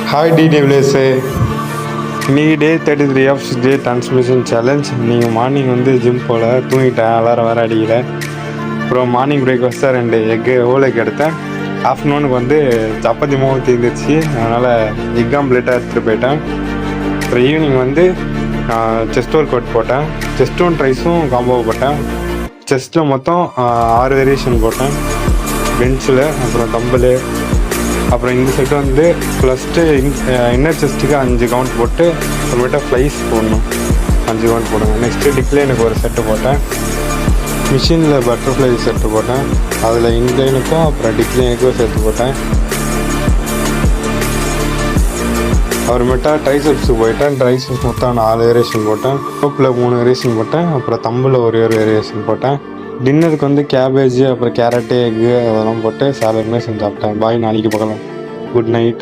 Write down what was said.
Hi டிடபிள்யூஎஸ்ஏ. இன்றைக்கி டே 33 of day transmission challenge. நீங்கள் morning வந்து ஜிம் போல் தூங்கிட்டேன், அலாரம் வேறு அடிக்கல. அப்புறம் மார்னிங் பிரேக்ஃபாஸ்ட்டாக 2 எக்கு ஓலைக்கு எடுத்தேன். ஆஃப்டர்நூனுக்கு வந்து சப்பாத்தி மாவு தீர்ந்துச்சு, அதனால் எக் ஆம்லேட்டாக எடுத்துகிட்டு போயிட்டேன். அப்புறம் ஈவினிங் வந்து செஸ்ட் ஒர்க் அவுட் போட்டேன். செஸ்ட்டும் ட்ரைஸும் காம்போ போட்டேன். செஸ்ட்டில் மொத்தம் 6 வேரியேஷன் போட்டேன். பெஞ்சில், அப்புறம் தம்பிள், அப்புறம் இந்த செட்டு வந்து ஃபஸ்ட்டு இன்னர் செஸ்ட்டுக்கு 5 கவுண்ட் போட்டு அப்புறமேட்டா ஃப்ளைஸ் போடணும், 5 கவுண்ட் போடுங்க. நெக்ஸ்ட்டு டிக்ளைனுக்கு ஒரு செட்டு போட்டேன். மிஷினில் பட்டர்ஃப்ளை செட்டு போட்டேன். அதில் இன்க்ளைனுக்கும் அப்புறம் டிக்ளைனுக்கும் சேர்த்து போட்டேன். அப்புறமேட்டா ட்ரைசெப்ஸுக்கு போயிட்டேன். ட்ரைசெப்ஸ் மொத்தம் 4 வேரியேஷன் போட்டேன். ரோப்பில் 3 வேரியேஷன் போட்டேன். அப்புறம் தம்பில் ஒரு வேரியேஷன் போட்டேன். டின்னருக்கு வந்து கேபேஜ், அப்புறம் கேரட்டு, எக்கு அதெல்லாம் போட்டு சாலட் மாதிரி செஞ்சு சாப்பிட்டேன். பாய், நாளைக்கு பார்க்கலாம். Good night.